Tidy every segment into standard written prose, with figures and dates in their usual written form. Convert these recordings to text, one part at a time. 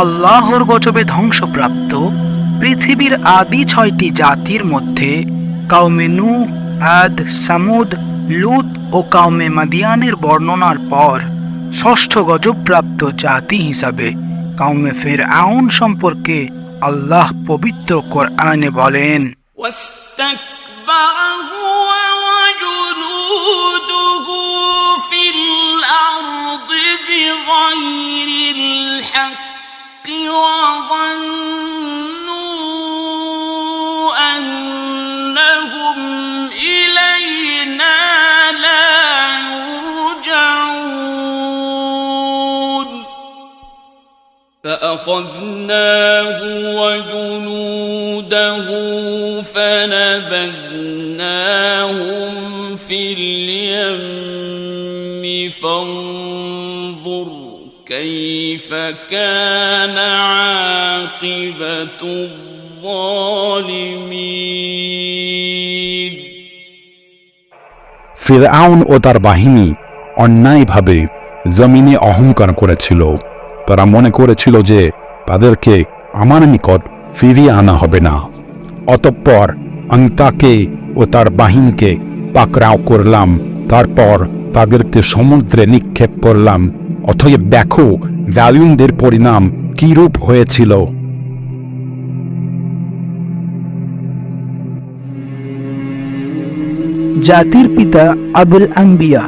আল্লাহর গজবে ধ্বংসপ্রাপ্ত পৃথিবীর আদি 6টি জাতির মধ্যে কাউমে নূহ, আদ, সামুদ, লূত ও কাউমে মাদিয়ানের বর্ণনার পর ষষ্ঠ গজবপ্রাপ্ত জাতি হিসাবে কাউমে ফিরআউন সম্পর্কে আল্লাহ পবিত্র কোরআনে বলেন, فأخذناه وجنوده فنبذناهم في اليم فانظر كيف كان عاقبة الظالمين। ফিরআউন ও তার বাহিনী অন্যায়ভাবে জমিনে অহংকার করেছিল। তারা মনে করেছিল যে তাদেরকে আমার নিকট ফিরিয়ে আনা হবে না। অতঃপর আমি তাকে ও তার বাহিনীকে পাকড়াও করলাম, তারপর তাদেরকে সমুদ্রে নিক্ষেপ করলাম। অতএব দেখো জালিমদের পরিণাম কিরূপ হয়েছিল। জাতির পিতা আবুল আম্বিয়া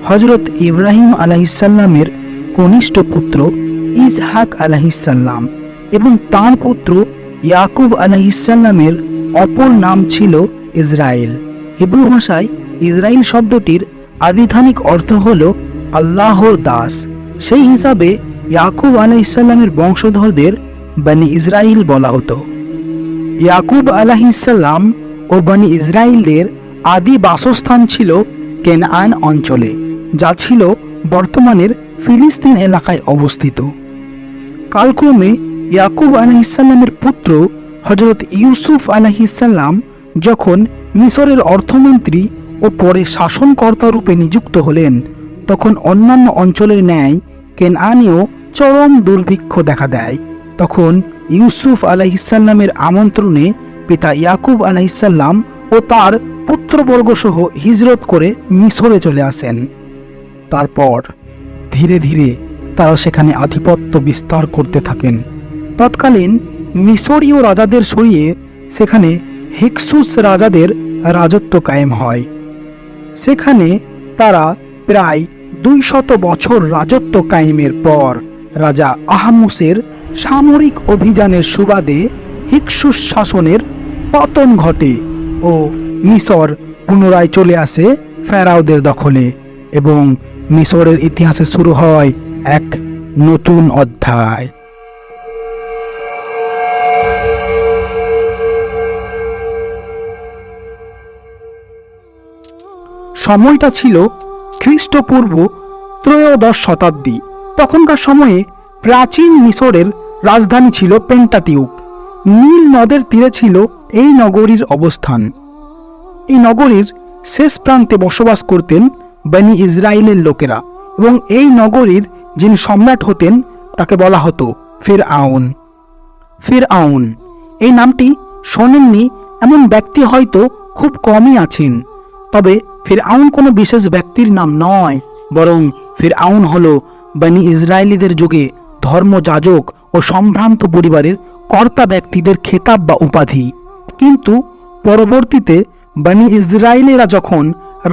হযরত ইব্রাহিম আলাইহিসসালামের কনিষ্ঠ পুত্র ইসহাক আলাইহিসসালাম এবং তাঁর পুত্র ইয়াকুব আলাইহিসসালামের অপর নাম ছিল ইসরাইল। হিব্রু ভাষায় ইসরাইল শব্দটির আবিধানিক অর্থ হল আল্লাহর দাস। সেই হিসাবে ইয়াকুব আলাইহিসসালামের বংশধরদের বনি ইসরাইল বলা হতো। ইয়াকুব আলাইহিসসালাম ও বনি ইসরাইলদের আদি বাসস্থান ছিল কেনআন অঞ্চলে, যা ছিল বর্তমানের ফিলিস্তিন এলাকায় অবস্থিত। কালক্রমে ইয়াকুব আলাইহিসসালামের পুত্র হযরত ইউসুফ আলাইহিসসালাম যখন মিশরের অর্থমন্ত্রী ও পরে শাসনকর্তা রূপে নিযুক্ত হলেন, তখন অন্যান্য অঞ্চলের ন্যায় কেনআনেও চরম দুর্ভিক্ষ দেখা দেয়। তখন ইউসুফ আলাইহিসসালামের আমন্ত্রণে পিতা ইয়াকুব আলাইহিসসালাম ও তার পুত্রবর্গ সহ হিজরত করে মিশরে চলে আসেন। তারপর ধীরে ধীরে তারা সেখানে আধিপত্য বিস্তার করতে থাকেন। তৎকালীন মিশরীয় রাজাদের সরিয়ে সেখানে হিকসুস রাজাদের রাজত্ব কায়েম হয়। সেখানে তারা প্রায় 200 বছর রাজত্ব কায়েমের পর রাজা আহমুসের সামরিক অভিযানের সুবাদে হিকসুস শাসনের পতন ঘটে ও মিশর পুনরায় চলে আসে ফেরাওদের দখলে এবং মিশরের ইতিহাসে শুরু হয় এক নতুন অধ্যায়। সময়টা ছিল খ্রিস্টপূর্ব 3য় শতাব্দী। তখনকার সময়ে প্রাচীন মিশরের রাজধানী ছিল পেন্টাটিউক। নীল নদের তীরে ছিল এই নগরীর অবস্থান। এই নগরীর শেষ প্রান্তে বসবাস করতেন বনি ইসরাইলের লোকেরা এবং এই নগরীর যিনি সম্রাট হতেন তাকে বলা হতো ফিরআউন। ফিরআউন এই নামটি শোনেননি এমন ব্যক্তি হয়তো খুব কমই আছেন। তবে ফিরআউন কোনো বিশেষ ব্যক্তির নাম নয়, বরং ফিরআউন হলো বনি ইসরায়েলিদের যুগে ধর্মযাজক ও সম্ভ্রান্ত পরিবারের কর্তা ব্যক্তিদের খেতাব বা উপাধি। কিন্তু পরবর্তীতে বনি ইসরায়েলেরা যখন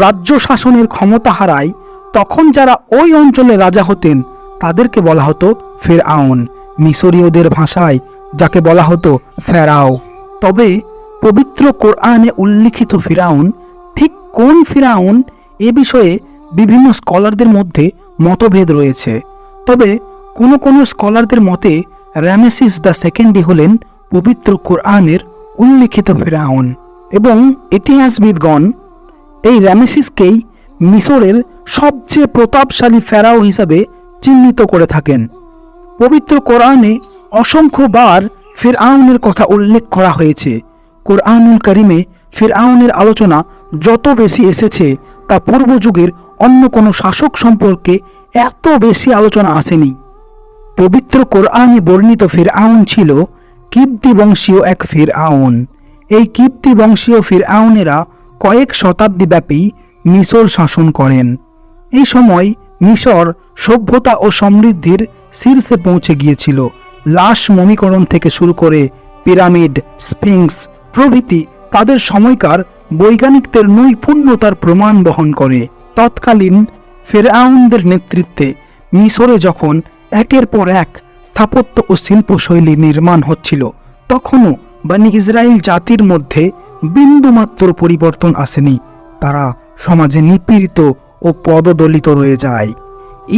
রাজ্য শাসনের ক্ষমতা হারায়, তখন যারা ওই অঞ্চলে রাজা হতেন তাদেরকে বলা হতো ফিরআউন, মিশরীয়দের ভাষায় যাকে বলা হতো ফেরাও। তবে পবিত্র কোরআনে উল্লিখিত ফিরআউন ঠিক কোন ফিরআউন এ বিষয়ে বিভিন্ন স্কলারদের মধ্যে মতভেদ রয়েছে। তবে কোনো স্কলারদের মতে রামেসিস দ্য সেকেন্ডই হলেন পবিত্র কোরআনের উল্লিখিত ফিরআউন এবং ইতিহাসবিদগণ এই রামেসিসকেই মিশরের সবচেয়ে প্রতাপশালী ফেরাও হিসাবে চিহ্নিত করে থাকেন। পবিত্র কোরআনে অসংখ্যবার ফিরআউনের কথা উল্লেখ করা হয়েছে। কোরআনুল কারিমে ফিরআউনের আলোচনা যত বেশি এসেছে তা পূর্ব যুগের অন্য কোনো শাসক সম্পর্কে এত বেশি আলোচনা আসেনি। পবিত্র কোরআনে বর্ণিত ফিরআউন ছিল কিবতি বংশীয় এক ফিরআউন। এই কিবতি বংশীয় ফিরআউনেরা কয়েক শতাব্দী ব্যাপী মিশর শাসন করেন। এই সময় মিশর সভ্যতা ও সমৃদ্ধির শীর্ষে পৌঁছে গিয়েছিল। লাশ মমিকরণ থেকে শুরু করে পিরামিড, স্ফিংস প্রভৃতি তাদের সময়কার বৈজ্ঞানিকদের নৈপুণ্যতার প্রমাণ বহন করে। তৎকালীন ফেরাউনদের নেতৃত্বে মিশরে যখন একের পর এক স্থাপত্য ও শিল্পশৈলী নির্মাণ হচ্ছিল, তখনও বনি ইসরাইল জাতির মধ্যে বিন্দুমাত্র পরিবর্তন আসেনি। তারা সমাজে নিপীড়িত ও পদদলিত রয়ে যায়।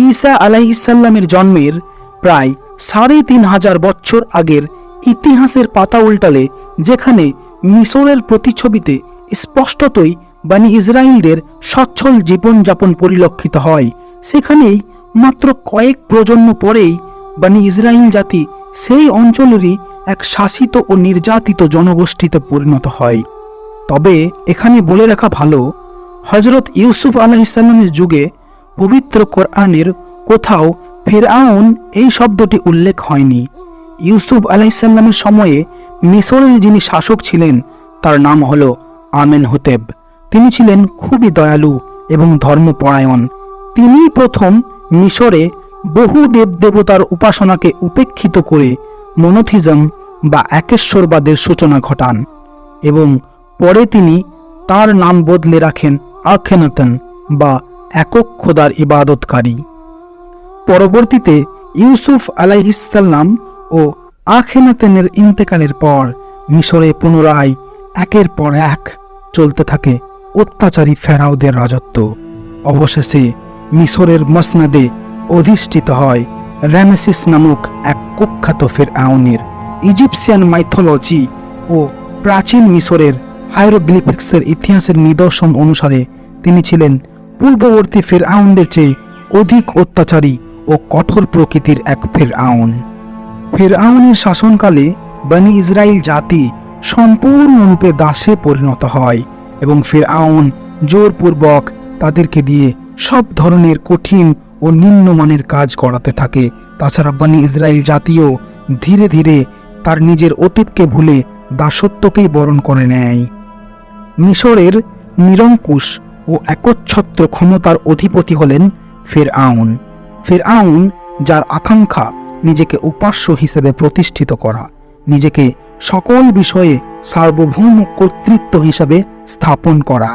ঈসা আলাইহিসসালামের জন্মের প্রায় ৩৫০০ বছর আগের ইতিহাসের পাতা উল্টালে যেখানে মিশরের প্রতিচ্ছবিতে স্পষ্টতই বনি ইসরাইলদের সচ্ছল জীবনযাপন পরিলক্ষিত হয়, সেখানেই মাত্র কয়েক প্রজন্ম পরেই বনি ইসরাইল জাতি সেই অঞ্চলেরই এক শাসিত ও নির্যাতিত জনগোষ্ঠীতে পরিণত হয়। তবে এখানে বলে রাখা ভালো, হযরত ইউসুফ আলাইহিসসালামের যুগে পবিত্র কোরআনের কোথাও ফিরআউন এই শব্দটি উল্লেখ হয়নি। ইউসুফ আলাইহিসসালামের সময়ে মিশরের যিনি শাসক ছিলেন তার নাম হলো আমেনহোতেব। তিনি ছিলেন খুবই দয়ালু এবং ধর্মপরায়ণ। তিনি প্রথম মিশরে বহু দেবদেবতার উপাসনাকে উপেক্ষিত করে মনোথিজম বা একেশ্বরবাদের সূচনা ঘটান এবং পরে তিনি তার নাম বদলে রাখেন আখেনাতন বা একক খোদার ইবাদতকারী। পরবর্তীতে ইউসুফ আলাইহিসসালাম ও আখেনাতেনের ইন্তেকালের পর মিশরে পুনরায় একের পর এক চলতে থাকে অত্যাচারী ফেরাউদের রাজত্ব। অবশেষে মিশরের মসনদে অধিষ্ঠিত হয় রামেসিস নামক এক কুখ্যাত ফিরআউনের। ইজিপশিয়ান মাইথোলজি ও প্রাচীন মিশরের হাইরোগ্লিফিক্সের ইতিহাসের নিদর্শন অনুসারে তিনি ছিলেন পূর্ববর্তী ফিরআউনদের চেয়ে অধিক অত্যাচারী ও কঠোর প্রকৃতির এক ফিরআউন। ফিরআউনের শাসনকালে বনি ইসরাইল জাতি সম্পূর্ণরূপে দাসে পরিণত হয় এবং ফিরআউন জোরপূর্বক তাদেরকে দিয়ে সব ধরনের কঠিন ও নিম্নমানের কাজ করাতে থাকে। তাছাড়া বনি ইসরাইল জাতিও ধীরে ধীরে তার নিজের অতীতকে ভুলে দাসত্বকেই বরণ করে নেয়। মিশরের নিরঙ্কুশ ও একচ্ছত্র ক্ষমতার অধিপতি হলেন ফিরআউন। ফিরআউন যার আকাঙ্ক্ষা নিজেকে উপাস্য হিসেবে প্রতিষ্ঠিত করা, নিজেকে সকল বিষয়ে সার্বভৌম কর্তৃত্ব হিসেবে স্থাপন করা।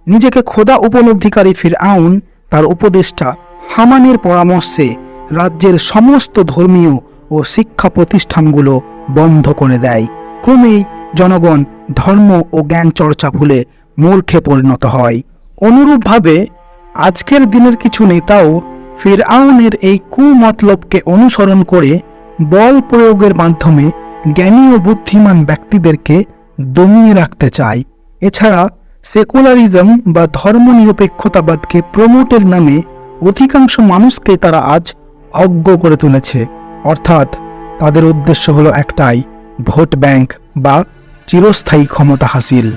নিজেকে খোদা উপলব্ধিকারী ফিরআউন তার উপদেষ্টা হামানের পরামর্শে রাজ্যের সমস্ত ধর্মীয় ও শিক্ষা প্রতিষ্ঠানগুলো বন্ধ করে দেয়। ক্রমেই জনগণ ধর্ম ও জ্ঞান চর্চা ভুলে মূর্খে পরিণত হয়। অনুরূপভাবে আজকের দিনের কিছু নেতাও ফিরআউনের এই কুমতলবকে অনুসরণ করে বল প্রয়োগের মাধ্যমে জ্ঞানী ও বুদ্ধিমান ব্যক্তিদেরকে দমিয়ে রাখতে চায়। এছাড়া সেকুলারিজম বা ধর্মনিরপেক্ষতাবাদকে প্রমোটের নামে অধিকাংশ মানুষকে তারা আজ অজ্ঞ করে তুলেছে। অর্থাৎ তাদের উদ্দেশ্য হলো একটাই, ভোট ব্যাংক বা চিরস্থায়ী ক্ষমতা হাসিল।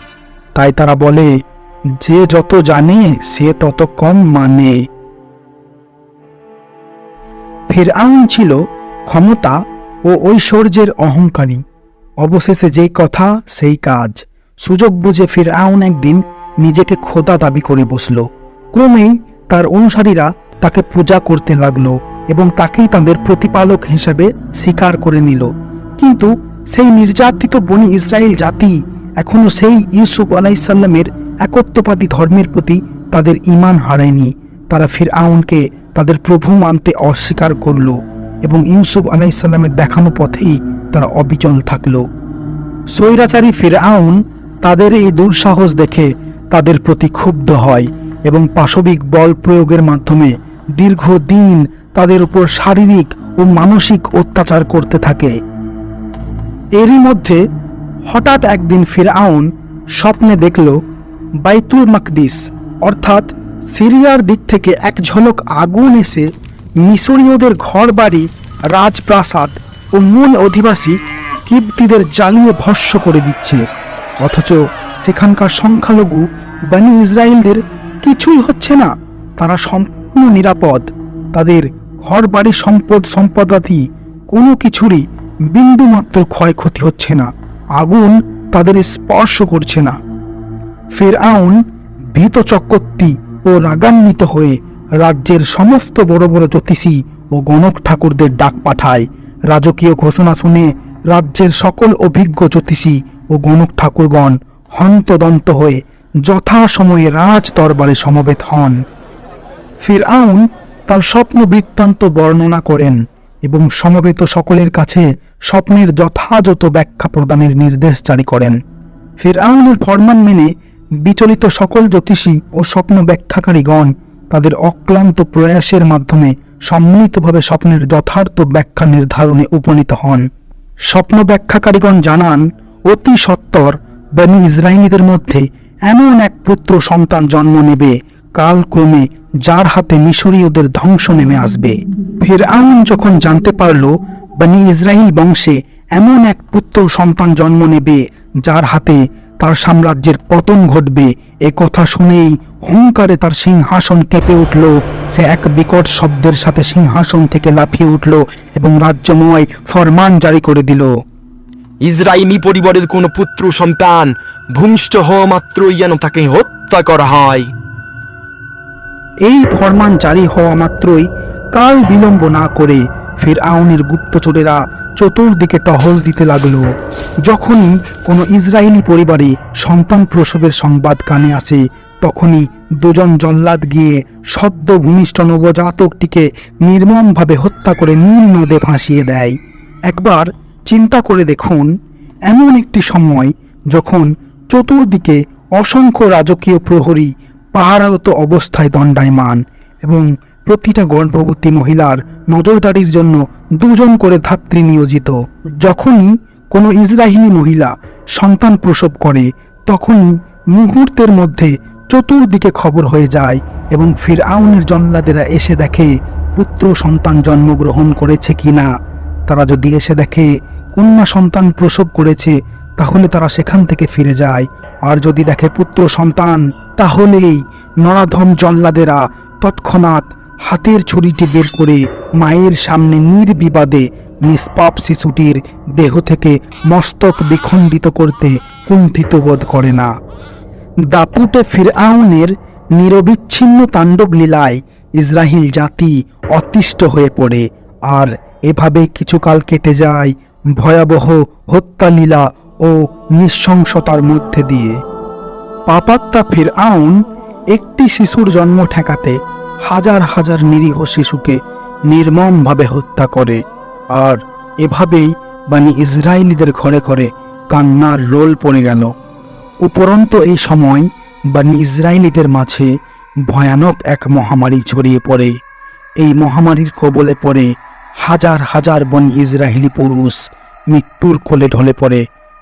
তাই তারা বলে, যে যত জানে সে তত কম মানে। ফিরআউন ছিল ক্ষমতা ও ঐশ্বর্যের অহংকারী। অবশেষে যেই কথা সেই কাজ। সুযোগ বুঝে ফিরআউন একদিন নিজেকে খোদা দাবি করে বসল। ক্রমেই তার অনুসারীরা তাকে পূজা করতে লাগলো এবং তাকেই তাদের প্রতিপালক হিসেবে স্বীকার করে নিল। কিন্তু সেই নির্যাতিত বনি ইসরাইল জাতি এখনো সেই ইউসুফ আলাইহিসসালামের একত্ববাদী ধর্মের প্রতি তাদের ঈমান হারায়নি। তারা ফিরআউনকে তাদের প্রভু মানতে অস্বীকার করল এবং ইউসুফ আলাইহিসসালামের দেখানো পথেই তারা অবিচল থাকল। স্বৈরাচারী ফিরআউন তাদের এই দুঃসাহস দেখে তাদের প্রতি ক্ষুব্ধ হয় এবং পাশবিক বল প্রয়োগের মাধ্যমে দীর্ঘদিন তাদের উপর শারীরিক ও মানসিক অত্যাচার করতে থাকে। এরই মধ্যে হঠাৎ একদিন ফিরআউন স্বপ্নে দেখল বাইতুল মাকদিস অর্থাৎ সিরিয়ার দিক থেকে এক ঝলক আগুন এসে মিশরীয়দের ঘরবাড়ি, রাজপ্রাসাদ ও মূল অধিবাসী কিবতীদের জ্বালিয়ে ভস্ম করে দিচ্ছে। অথচ সেখানকার সংখ্যালঘু বনি ইসরাইলদের কিছুই হচ্ছে না। তারা সম্পূর্ণ নিরাপদ। তাদের ঘরবাড়ি সম্পদাদি কোনো কিছুরই বিন্দুমাত্র ক্ষয়ক্ষতি হচ্ছে না, আগুন তাদের স্পর্শ করছে না। ফিরআউন ভীত চক্রবর্তী ও রাগান্বিত হয়ে রাজ্যের সমস্ত বড় বড় জ্যোতিষী ও গণক ঠাকুরদের ডাক পাঠায়। রাজকীয় ঘোষণা শুনে রাজ্যের সকল অভিজ্ঞ জ্যোতিষী ও গণক ঠাকুরগণ হন্তদন্ত হয়ে যথাসময়ে রাজ দরবারে সমবেত হন। ফিরআউন তার স্বপ্ন বৃত্তান্ত বর্ণনা করেন এবং সমবেত সকলের কাছে স্বপ্নের যথাযথ ব্যাখ্যা প্রদানের নির্দেশ জারি করেন। ফিরআউনের ফরমান মেনে বিচলিত সকল জ্যোতিষী ও স্বপ্ন ব্যাখ্যাকারীগণ তাদের অক্লান্ত প্রয়াসের মাধ্যমে সম্মিলিতভাবে স্বপ্নের যথার্থ ব্যাখ্যা নির্ধারণে উপনীত হন। স্বপ্ন ব্যাখ্যাকারীগণ জানান, অতি সত্বর বনী ইসরায়েলীদের মধ্যে এমন এক পুত্র সন্তান জন্ম নেবে কালক্রমে যার হাতে মিশরীয়দের ধ্বংস নেমে আসবে। ফিরআউন যখন জানতে পারল বনী ইসরায়েল বংশে এমন এক পুত্র সন্তান জন্ম নেবে যার হাতে তার সাম্রাজ্যের পতন ঘটবে, এ কথা শুনেই হুঙ্কারে তার সিংহাসন কেঁপে উঠল। সে এক বিকট শব্দের সাথে সিংহাসন থেকে লাফিয়ে উঠল এবং রাজ্যময় ফরমান জারি করে দিল, ইসরায়েলি পরিবারের কোনো পুত্র সন্তান ভূমিষ্ঠ হওয়া মাত্রই যেন তাকে হত্যা করা হয়। এই ফরমান জারি হওয়া মাত্রই কাল বিলম্ব না করে ফিরআউনের গুপ্তচরেরা চতুর্দিকে টহল দিতে লাগলো। যখনই কোনো ইসরায়েলি পরিবারে সন্তান প্রসবের সংবাদ কানে আসে তখনই দুজন জল্লাদ গিয়ে সদ্য ভূমিষ্ঠ নবজাতকটিকে নির্মমভাবে হত্যা করে নীল নদে ভাসিয়ে দেয়। একবার চিন্তা করে দেখুন, এমন একটি সময় যখন চতুর্দিকে অসংখ্য রাজকীয় প্রহরী পাহারারত অবস্থায় দণ্ডায়মান এবং প্রতিটা গর্ভবতী মহিলার নজরদারির জন্য দুজন করে ধাত্রী নিয়োজিত। যখনই কোনো ইসরায়েলি মহিলা সন্তান প্রসব করে তখনই মুহূর্তের মধ্যে চতুর্দিকে খবর হয়ে যায় এবং ফিরআউনের জল্লাদেরা এসে দেখে পুত্র সন্তান জন্মগ্রহণ করেছে কিনা। তারা যদি এসে দেখে কন্যা সন্তান প্রসব করেছে তাহলে তারা সেখান থেকে ফিরে যায়, আর যদি দেখে পুত্র সন্তান তাহলেই নরাধম জল্লাদেরা তৎক্ষণাৎ হাতের ছুরিটি বের করে মায়ের সামনে নির্বিবাদে নিষ্পাপ শিশুটির দেহ থেকে মস্তক বিখণ্ডিত করতে কুণ্ঠিত বোধ করে না। দাপুটে ফিরআউনের নিরবিচ্ছিন্ন তাণ্ডব লীলায় ইসরায়েল জাতি অতিষ্ঠ হয়ে পড়ে, আর এভাবে কিছুকাল কেটে যায় ভয়াবহ হত্যালীলা ও নৃশংসতার মধ্যে দিয়ে। পাপাত্তা ফিরআউন একটি শিশুর জন্ম ঠেকাতে হাজার হাজার নিরীহ শিশুকে নির্মমভাবে হত্যা করে, আর এভাবেই বনী ইসরায়েলীদের ঘরে ঘরে কান্নার রোল পড়ে গেল। উপরন্ত এই সময় বনী ইসরায়েলীদের মাঝে ভয়ানক এক মহামারী ছড়িয়ে পড়ে। এই মহামারীর কবলে পড়ে হাজার হাজার বনী ইসরায়েলি পুরুষ মৃত্যুর কোলে ঢলে পড়ে,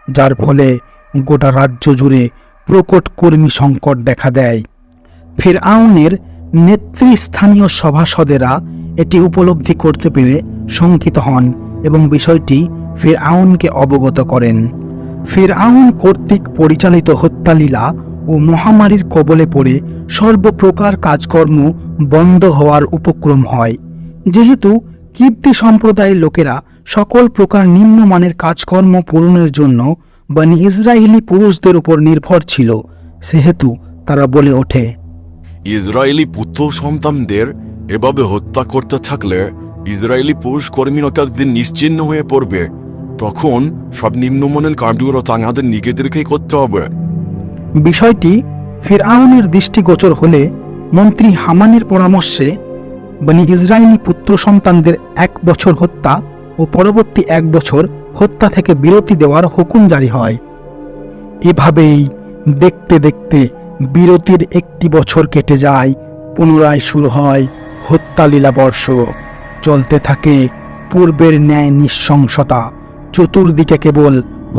যার ফলে গোটা রাজ্য জুড়ে প্রকট কর্মী সংকট দেখা দেয়। ফিরআউনের নেতৃস্থানীয় সভাসদেরা এটি উপলব্ধি করতে পেরে শঙ্কিত হন এবং বিষয়টি ফিরআউনকে অবগত করেন। ফিরআউন কর্তৃক পরিচালিত হত্যালীলা ও মহামারীর কবলে পড়ে সর্বপ্রকার কাজকর্ম বন্ধ হওয়ার উপক্রম হয়। যেহেতু কিবতী সম্প্রদায়ের লোকেরা সকল প্রকার নিম্নমানের কাজকর্ম পূরণের জন্য বনী ইসরায়েলি পুরুষদের উপর নির্ভর ছিল, সেহেতু তারা বলে ওঠে, ইসরায়েলি পুত্র সন্তানদের এভাবে হত্যা করতে থাকলে ইসরায়েলি পুরুষ কর্মীরা দিন নিশ্চিহ্ন হয়ে পড়বে। তখন সব নিম্নমানের কার্যগুলো আমাদের নিজেদেরকেই করতে হবে। বিষয়টি ফিরআউনের দৃষ্টিগোচর হলে মন্ত্রী হামানের পরামর্শে বনী ইসরায়েলি পুত্র সন্তানদের 1 বছর হত্যা ও পরবর্তী 1 বছর হত্যা থেকে বিরতি দেওয়ার হুকুম জারি হয়। এভাবেই দেখতে দেখতে বিরতির 1টি বছর কেটে যায়, পুনরায় শুরু হয় হত্যালীলা বর্ষ। চলতে থাকে পূর্বের ন্যায় নৃশংসতা, চতুর্দিকে কেবল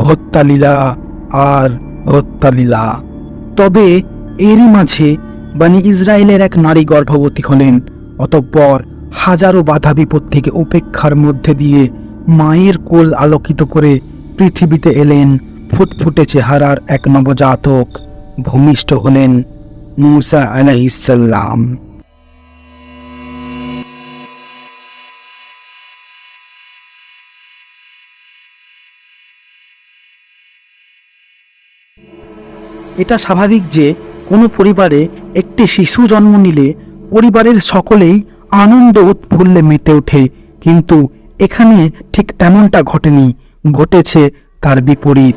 হত্যালীলা আর হত্যালীলা। তবে এরই মাঝে বনী ইসরায়েলের এক নারী গর্ভবতী হলেন। অতঃপর হাজারো বাধা বিপত্তিকে উপেক্ষার মধ্যে দিয়ে মায়ের কোল আলোকিত করে পৃথিবীতে এলেন ফুটফুটে চেহারার এক নবজাতক। ভূমিষ্ঠ হলেন মুসা আলাইহিস সালাম। এটা স্বাভাবিক যে কোনো পরিবারে একটি শিশু জন্ম নিলে পরিবারের সকলেই আনন্দ উৎফুল্লে মেতে ওঠে, কিন্তু এখানে ঠিক তেমনটা ঘটেনি, ঘটেছে তার বিপরীত।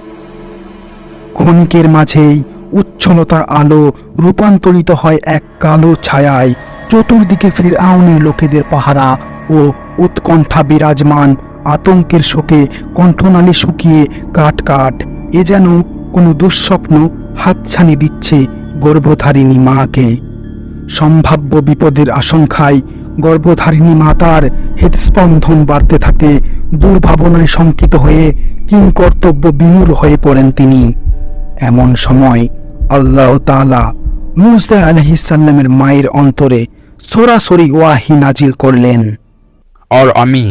ক্ষণিকের মাঝেই উচ্ছলতার আলো রূপান্তরিত হয় এক কালো ছায়ায়। চতুর্দিকে ফিরআউনের লোকেদের পাহারা ও উৎকণ্ঠা বিরাজমান। আতঙ্কের শোকে কণ্ঠনালী শুকিয়ে কাট কাট। এ যেন কোনো দুঃস্বপ্ন হাতছানি দিচ্ছে গর্ভধারিণী মাকে। সম্ভাব্য বিপদের আশঙ্কায় গর্ভধারিণী মাতার হৃদস্পন্দন বাড়তে থাকে। দুর্ভাবনায় শঙ্কিত হয়ে কিংকর্তব্য বিমূঢ় হয়ে পড়েন তিনি। এমন সময় আল্লাহ তাআলা মূসা আলাইহিস সালামের মায়ের অন্তরে সরাসরি ওয়াহি নাজিল করলেন। আর আমি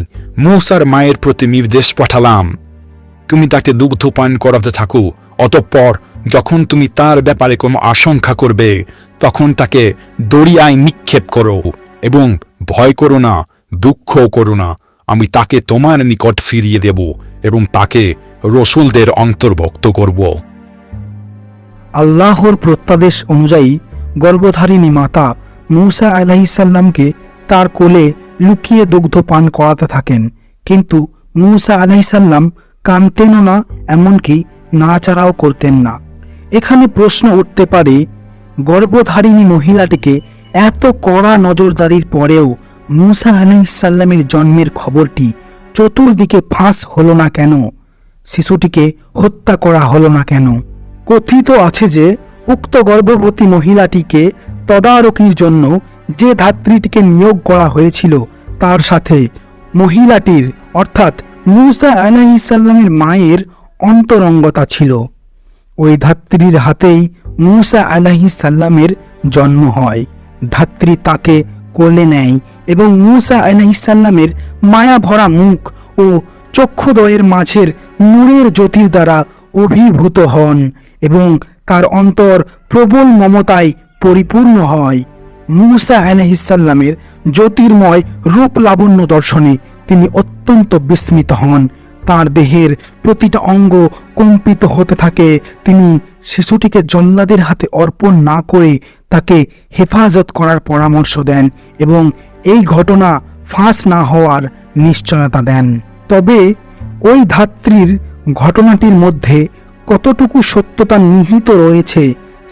মূসার মায়ের প্রতি নির্দেশ পাঠালাম, তুমি তাকে দুগ্ধ পান করাতে থাকো। অতঃপর যখন তুমি তার ব্যাপারে কোনো আশঙ্কা করবে, তখন তাকে দরিয়ায় নিক্ষেপ করো এবং ভয় করো না, দুঃখও করো না। আমি তাকে তোমার নিকট ফিরিয়ে দেব এবং তাকে রসুলদের অন্তর্ভুক্ত করব। আল্লাহর প্রত্যাদেশ অনুযায়ী গর্ভধারিণী মাতা মূসা আলাইহিস সালামকে তার কোলে লুকিয়ে দুগ্ধ পান করাতে থাকেন, কিন্তু মূসা আলাইহিস সালাম কাঁদতেনও না, এমনকি নাড়াচাড়াও করতেন না। এখানে প্রশ্ন উঠতে পারে, গর্ভধারিণী মহিলাটিকে এত কড়া নজরদারির পরেও মূসা আলাইহিস সালামের জন্মের খবরটি চতুর্দিকে ফাঁস হলো না কেন? শিশুটিকে হত্যা করা হলো না কেন? কথিত আছে যে উক্ত গর্ভবতী মহিলাটিকে তদারকির জন্য যে ধাত্রীটিকে নিয়োগ করা হয়েছিল তার সাথে মহিলাটির অর্থাৎ মূসা আলাইহিস সালামের মায়ের অন্তরঙ্গতা ছিল। ওই ধাত্রীর হাতেই মূসা আলাইহিস সালামের জন্ম হয়। ধাত্রী তাকে কোলে নেয় এবং মূসা আলাইহিস সালামের মায়া ভরা মুখ ও চক্ষুদ্বয়ের মাঝের নূরের জ্যোতির দ্বারা অভিভূত হন এবং তার অন্তর প্রবল মমতায় পরিপূর্ণ হয়। মূসা আলাইহিস সালামের জ্যোতির্ময় রূপ লাবণ্য দর্শনে তিনি অত্যন্ত বিস্মিত হন। তার দেহের প্রতিটা অঙ্গ কম্পিত হতে থাকে। তিনি শিশুটিকে জল্লাদের হাতে অর্পণ না করে তাকে হেফাজত করার পরামর্শ দেন এবং এই ঘটনা ফাঁস না হওয়ার নিশ্চয়তা দেন। তবে ওই ধাত্রীর ঘটনাটির মধ্যে কতটুকু সত্যতা নিহিত রয়েছে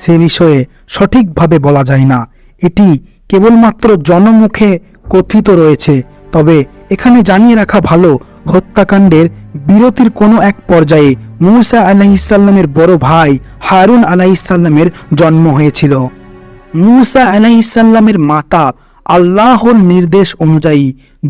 সে বিষয়ে সঠিকভাবে বলা যায় না। এটি কেবলমাত্র জনমুখে কথিত রয়েছে। তবে এখানে জানিয়ে রাখা ভালো, হত্যাকাণ্ডের বিরতির কোনো এক পর্যায়ে মূসা আলাইহিস সালামের বড় ভাই হারুন আলাইহিস সালামের জন্ম হয়েছিল। মূসা আলাইহিস সালামের মাতা আল্লাহর নির্দেশ অনুযায়ী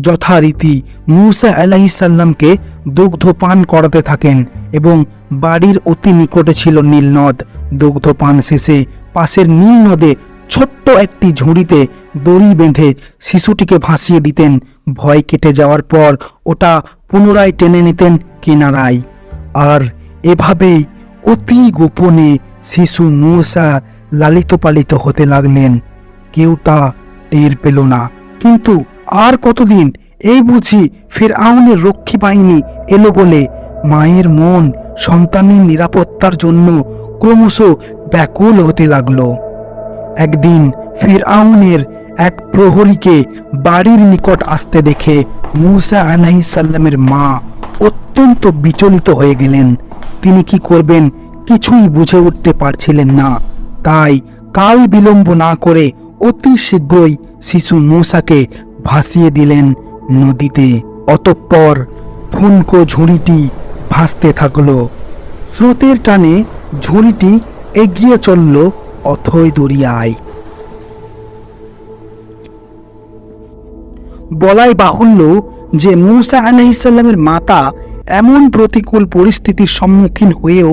যথারীতি মূসা আলাইহিস সালামকে দুগ্ধ পান করাতে থাকেন এবং বাড়ির অতি নিকটে ছিল নীলনদ। দুগ্ধ পান শেষে পাশের নীল নদে ছোট্ট একটি ঝুড়িতে দড়ি বেঁধে শিশুটিকে ভাসিয়ে দিতেন। ভয় কেটে যাওয়ার পর ওটা পুনরায় টেনে নিতেন কিনারায়। আর এভাবেই অতি গোপনে শিশু মূসা লালিত পালিত হতে লাগলেন। কেউ তা টের পেল না। কিন্তু আর কতদিন? এই বুঝি ফিরআউনের রক্ষী বাহিনী এলো বলে মায়ের মন সন্তানের নিরাপত্তার জন্য ক্রমশ ব্যাকুল হতে লাগলো। একদিন ফিরআউনের এক প্রহরীকে বাড়ির নিকট আসতে দেখে মূসা আলাইহিস সালামের মা অত্যন্ত বিচলিত হয়ে গেলেন। তিনি কি করবেন কিছুই বুঝে উঠতে পারছিলেন না। তাই কাল বিলম্ব না করে অতি শীঘ্রই শিশু মূসাকে ভাসিয়ে দিলেন নদীতে। অতঃপর ঠুনকো ঝুড়িটি ভাসতে থাকলো। স্রোতের টানে ঝুড়িটি এগিয়ে চলল অথই দরিয়ায়। বলাই বাহুল্য যে মূসা আলাইহিস সালামের মাতা এমন প্রতিকূল পরিস্থিতির সম্মুখীন হয়েও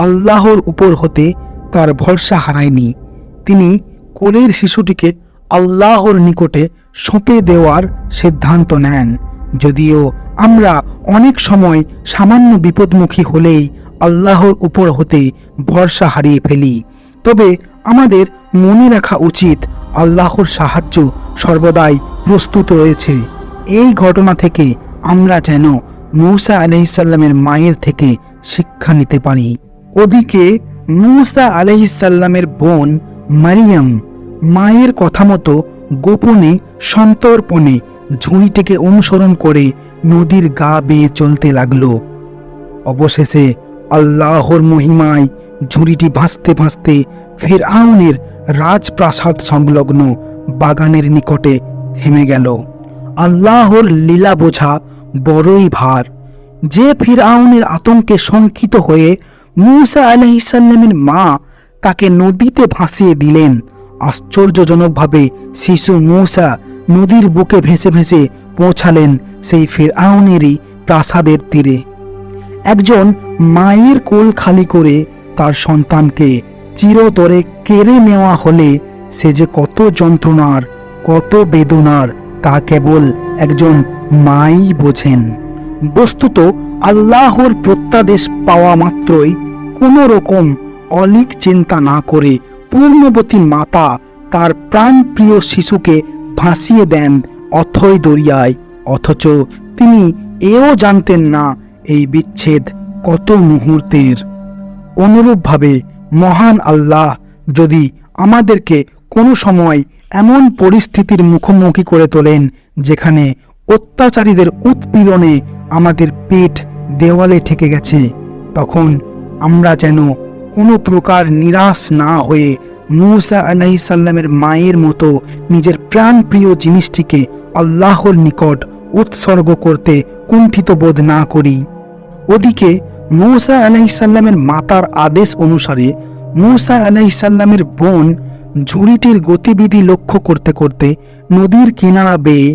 আল্লাহর উপর হতে তার ভরসা হারায়নি। তিনি কোলের শিশুটিকে আল্লাহর নিকটে সঁপে দেওয়ার সিদ্ধান্ত নেন। যদিও আমরা অনেক সময় সামান্য বিপদমুখী হলেই আল্লাহর উপর হতে ভরসা হারিয়ে ফেলি, তবে আমাদের মনে রাখা উচিত আল্লাহর সাহায্য সর্বদাই প্রস্তুত রয়েছে। এই ঘটনা থেকে আমরা যেন মূসা আলাইহিস সালামের মায়ের থেকে শিক্ষা নিতে পারি। ওদিকে মূসা আলাইহিসসালামের বোন মারিয়াম মায়ের কথা মতো গোপনে সন্তর্পণে ঝুড়িটিকে অনুসরণ করে নদীর গা বেয়ে চলতে লাগলো। অবশেষে আল্লাহর মহিমায় ঝুড়িটি ভাসতে ভাসতে ফিরআউনের রাজপ্রাসাদ সংলগ্ন বাগানের নিকটে থেমে গেল। আল্লাহর লীলা বোঝা বড়ই ভার। যে ফিরআউনের আতঙ্কে শঙ্কিত হয়ে মূসা আলাইহিসসালামের মা তাকে নদীতে ভাসিয়ে দিলেন, আশ্চর্যজনকভাবে শিশু মূসা নদীর বুকে ভেসে ভেসে পৌঁছালেন সেই ফিরআউনেরই প্রাসাদের তীরে। একজন মায়ের কোল খালি করে তার সন্তানকে চিরতরে কেড়ে নেওয়া হলে সে যে কত যন্ত্রণার, কত বেদনার তা কেবল একজন মাই বোঝেন। বস্তুত আল্লাহর প্রত্যাদেশ পাওয়া মাত্রই কোনো রকম অলীক চিন্তা না করে পূর্ণবতী মাতা তার প্রাণপ্রিয় শিশুকে ভাসিয়ে দেন অথই দরিয়ায়। অথচ তিনি এও জানতেন না এই বিচ্ছেদ কত মুহূর্তের। অনুরূপভাবে মহান আল্লাহ যদি আমাদেরকে কোনো সময় এমন পরিস্থিতির মুখোমুখি করে তোলেন যেখানে অত্যাচারীদের উৎপীড়নে আমাদের পেট দেওয়ালে ঠেকে গেছে, তখন আমরা যেন কোনো প্রকার নিরাশ না হয়ে মূসা আলাইহিসসালামের মায়ের মতো নিজের প্রাণপ্রিয় জিনিসটিকে আল্লাহর নিকট উৎসর্গ করতে কুণ্ঠিত বোধ না করি। ওদিকে মূসা আলাইহিসসালামের মাতার আদেশ অনুসারে মূসা আলাইহিসসালামের বোন ঝুড়িটির গতিবিধি লক্ষ্য করতে করতে নদীর কিনারা বেয়ে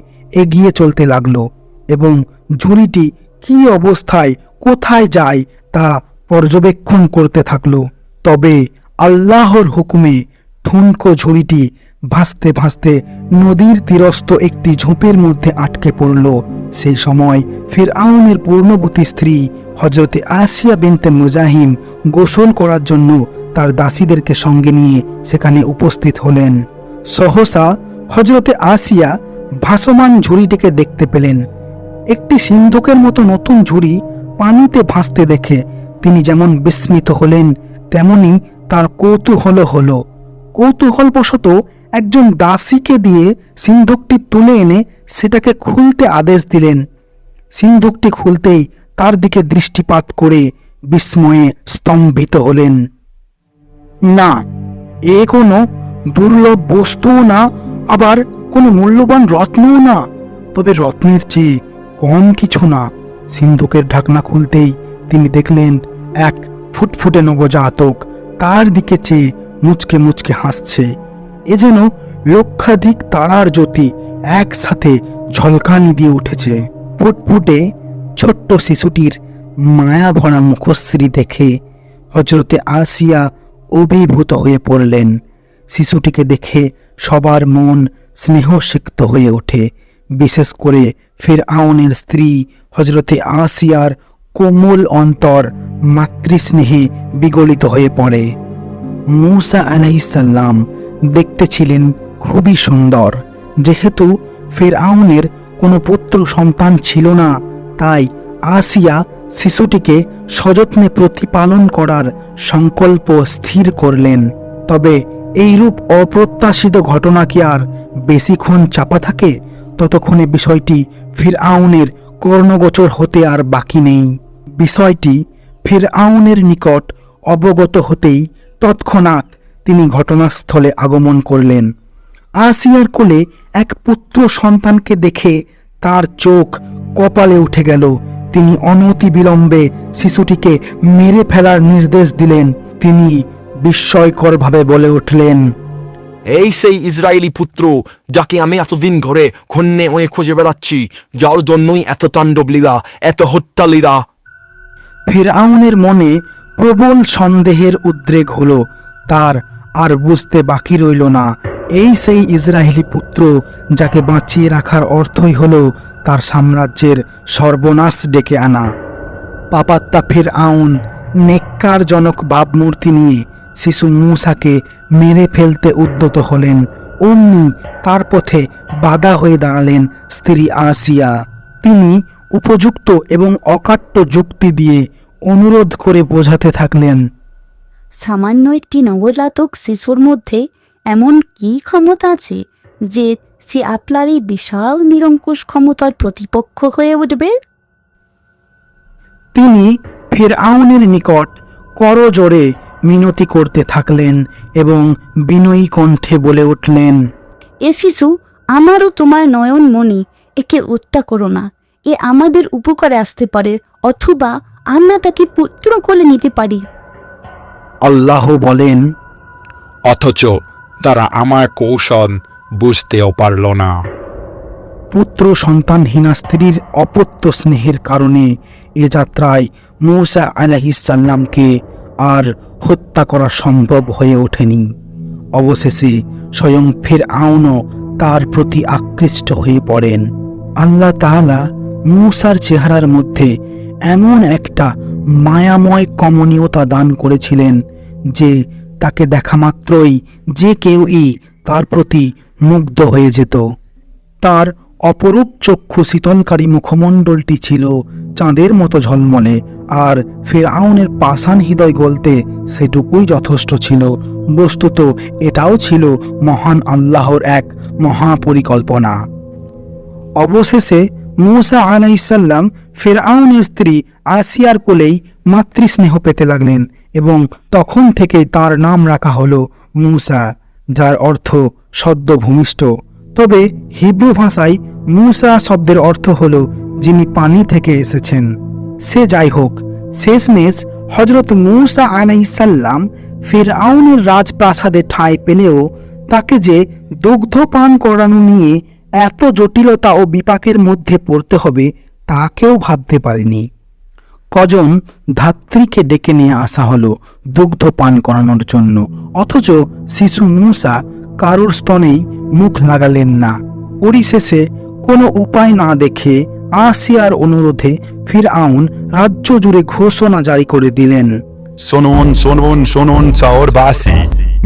এগিয়ে চলতে লাগলো এবং ঝুড়িটি কী অবস্থায় কোথায় যায় তা পর্যবেক্ষণ করতে থাকলো। তবে আল্লাহর হুকুমে ঠুনকো ঝুড়িটি ভাসতে ভাসতে নদীর তীরস্থ একটি ঝোপের মধ্যে আটকে পড়ল। সেই সময় ফিরআউনের পূর্ণবতী স্ত্রী হজরতে আসিয়া বিনতে মুজাহিম গোসল করার জন্য তার দাসীদেরকে সঙ্গে নিয়ে সেখানে উপস্থিত হলেন। সহসা হজরতে আসিয়া ভাসমান ঝুড়িটিকে দেখতে পেলেন। একটি সিন্ধুকের মতো নতুন ঝুড়ি পানিতে ভাসতে দেখে তিনি যেমন বিস্মিত হলেন, তেমনি তার কৌতূহল হলো। কৌতূহলবশত একজন দাসীকে দিয়ে সিন্ধুকটি তুলে এনে সেটাকে খুলতে আদেশ দিলেন। সিন্ধুকটি খুলতেই তার দিকে দৃষ্টিপাত করে বিস্ময়ে স্তম্ভিত হলেন। না, এ কোনো দুর্লভ বস্তুও না, আবার কোনো মূল্যবান রত্নও না, তবে রত্নের চেয়ে কম কিছু না। সিন্ধুকের ঢাকনা খুলতেই তিনি দেখলেন এক ফুটফুটে নবজাতক তার দিকে চেয়ে মুচকে মুচকে হাসছে। এ যেন লক্ষাধিক তারার জ্যোতি একসাথে ঝলকানি দিয়ে উঠেছে। ফুটফুটে ছোট্ট শিশুটির মায়া ভরা মুখশ্রী দেখে হজরতে আসিয়া অভিভূত হয়ে পড়লেন। শিশুটিকে দেখে সবার মন স্নেহসিক্ত হয়ে ওঠে। বিশেষ করে ফিরআউনের স্ত্রী হজরতে আসিয়ার কোমল অন্তর মাতৃস্নেহে বিগলিত হয়ে পড়ে। মূসা আলাইহিসসালাম দেখতে ছিলেন খুবই সুন্দর। যেহেতু ফিরআউনের কোনো পুত্র সন্তান ছিল না, তাই আসিয়া শিশুটিকে সযত্নে প্রতিপালন করার সংকল্প স্থির করলেন। তবে এইরূপ অপ্রত্যাশিত ঘটনা কি আর বেশিক্ষণ চাপা থাকে? ততক্ষণে বিষয়টি ফিরআউনের কর্ণগোচর হতে আর বাকি নেই। বিষয়টি ফিরআউনের নিকট অবগত হতেই তৎক্ষণাৎ তিনি ঘটনাস্থলে আগমন করলেন। আসিয়ার কোলে এক পুত্র সন্তানকে দেখে তার চোখ কপালে উঠে গেল। তিনি অনতিবিলম্বে শিশুটিকে মেরে ফেলার নির্দেশ দিলেন। তিনি বিস্ময়করভাবে বলে উঠলেন, এই সেই ইসরায়েলি পুত্র যাকে আমি এতদিন ধরে খন্নে হয়ে খুঁজে বেড়াচ্ছি, যার জন্যই এত তাণ্ডব লীলা, এত হত্যা লীলা। ফিরআউনের মনে প্রবল সন্দেহের উদ্রেক হলো। তার আর বুঝতে বাকি রইল না, এই সেই ইসরায়েলি পুত্র যাকে বাঁচিয়ে রাখার অর্থই হলো তার সাম্রাজ্যের সর্বনাশ ডেকে আনা। পাপাত্তা ফিরআউন নেক্কারজনক ভাবমূর্তি নিয়ে শিশু মূসাকে মেরে ফেলতে উদ্যত হলেন। অমনি তার পথে বাধা হয়ে দাঁড়ালেন স্ত্রী আসিয়া। তিনি উপযুক্ত এবং অকাট্য যুক্তি দিয়ে অনুরোধ করে বোঝাতে থাকলেন, সামান্য একটি নবজাতক শিশুর মধ্যে এমন কি ক্ষমতা আছে যে সে আপনার এই বিশাল নিরঙ্কুশ ক্ষমতার প্রতিপক্ষ হয়ে উঠবে? তিনি ফিরআউনের নিকট করজোড়ে মিনতি করতে থাকলেন এবং বিনয়ী কণ্ঠে বলে উঠলেন, এ শিশু আমারও তোমার নয়ন মণি, একে হত্যা করো না। এ আমাদের উপকারে আসতে পারে, অথবা আমরা তাকে পুত্র কোলে নিতে পারি। আল্লাহ বলেন, অথচ তারা আমার কৌশল বুঝতেও পারল না। পুত্র সন্তানহীনা স্ত্রীর অপত্য স্নেহের কারণে এ যাত্রায় মূসা আলাইহিসসালামকে আর হত্যা করা সম্ভব হয়ে ওঠেনি। অবশেষে স্বয়ং ফিরআউনও তার প্রতি আকৃষ্ট হয়ে পড়েন। আল্লাহ তাআলা মূসার চেহারার মধ্যে এমন একটা মায়াময় কমনীয়তা দান করেছিলেন যে তাকে দেখা মাত্রই যে কেউই তার প্রতি মুগ্ধ হয়ে যেত। তার অপরূপ চক্ষু শীতলকারী মুখমণ্ডলটি ছিল চাঁদের মতো ঝলমলে, আর ফিরআউনের পাষাণ হৃদয় গলতে সেটুকুই যথেষ্ট ছিল। বস্তুত এটাও ছিল মহান আল্লাহর এক মহাপরিকল্পনা। অবশেষে মূসা আলাইহিসসালাম ফিরআউনের স্ত্রী আসিয়ার কোলেই মাতৃস্নেহ পেতে লাগলেন এবং তখন থেকেই তার নাম রাখা হলো মূসা, যার অর্থ সদ্য ভূমিষ্ঠ। তবে হিব্রু ভাষায় মূসা শব্দের অর্থ হলো যিনি পানি থেকে এসেছেন। সে যাই হোক, শেষমেশ হযরত মূসা আলাইহিসসালাম ফিরআউনের রাজপ্রাসাদে ঠাঁই পেলেও তাকে যে দুগ্ধ পান করানো নিয়ে এত জটিলতা ও বিপাকের মধ্যে পড়তে হবে তা কেউ ভাবতে পারেনি। কজন ধাত্রীকে ডেকে নিয়ে আসা হলো দুগ্ধ পান করানোর জন্য, অথচ শিশু মূসা কারোর স্তনেই মুখ লাগালেন না। পরিশেষে কোনো উপায় না দেখে আসিয়ার অনুরোধে ফিরআউন রাজ্য জুড়ে ঘোষণা জারি করে দিলেন, শুনুন শুনুন শুনুন শহরবাসী,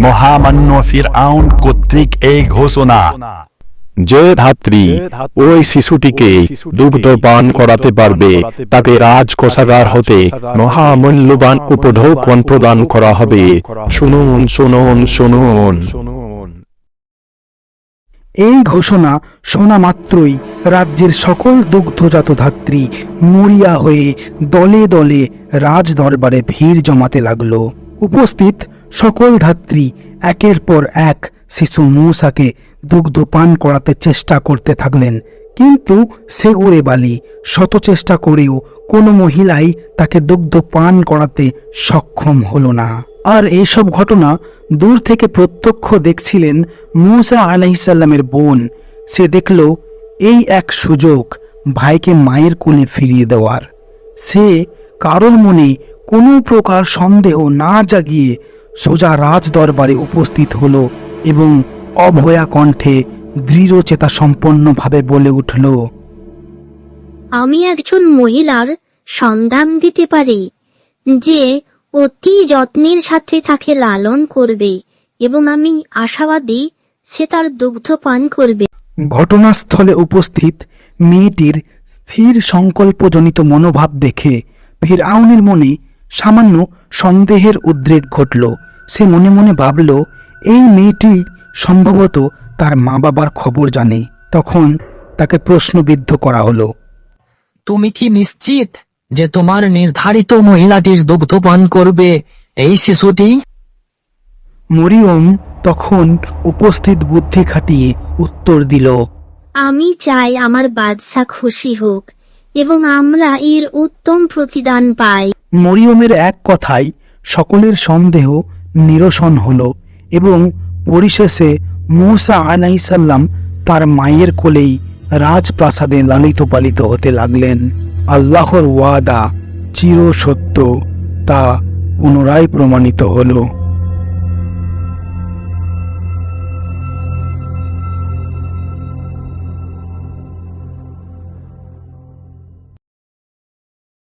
মহামান্য ফিরআউন কর্তৃক এই ঘোষণা, যে ধাত্রী ওই শিশুটিকে দুগ্ধ পান করাতে পারবে তাকে রাজকোষাগার হতে মহামূল্যবান উপঢৌকন প্রদান করা হবে। শুনুন শুনুন শুনুন। এই ঘোষণা শোনা মাত্রই রাজ্যের সকল দুগ্ধজাত ধাত্রী মরিয়া হয়ে দলে দলে রাজ দরবারে ভিড় জমাতে লাগলো। উপস্থিত সকল ধাত্রী একের পর এক শিশু মূসাকে দুগ্ধ পান করাতে চেষ্টা করতে থাকলেন, কিন্তু সে ওরে বালি। শত চেষ্টা করেও কোনো মহিলাই তাকে দুগ্ধ পান করাতে সক্ষম হলো না। আর এইসব ঘটনা দূর থেকে প্রত্যক্ষ দেখছিলেন মূসা আলাইহিসসালামের বোন। সে দেখল এই এক সুযোগ ভাইকে মায়ের কোলে ফিরিয়ে দেওয়ার। সে কারোর মনে কোনো প্রকার সন্দেহ না জাগিয়ে সোজা রাজ দরবারে উপস্থিত হলো এবং অভয়া কণ্ঠে দৃঢ়চেতা সম্পন্নভাবে বলে উঠল, আমি একজন মহিলার সন্ধান দিতে পারি যে অতি যত্নের সাথে তাকে লালন করবে, এবং আমি আশাবাদী সে তার দুগ্ধ পান করবে। ঘটনাস্থলে উপস্থিত মেয়েটির স্থির সংকল্পজনিত মনোভাব দেখে ফিরআউনের মনে সামান্য সন্দেহের উদ্রেক ঘটল। সে মনে মনে ভাবল, এই মেয়েটি সম্ভবত তার মা বাবার খবর জানে। তখন তাকে প্রশ্নবিদ্ধ করা হলো, তুমি কি নিশ্চিত যে তোমার নির্ধারিত মহিলাটির দুগ্ধ পান করবে এই শিশুটি? মরিয়ম তখন উপস্থিত বুদ্ধি খাটিয়ে উত্তর দিল, আমি চাই আমার বাদশা খুশি হোক এবং আমরা এর উত্তম প্রতিদান পাই। মরিয়মের এক কথায় সকলের সন্দেহ নিরসন হলো এবং পরিশেষে মূসা আলাইহিসসালাম তার মায়ের কোলেই রাজপ্রাসাদে লালিত পালিত হতে লাগলেন। আল্লাহর ওয়াদা চির সত্য তা পুনরায় প্রমাণিত হলো।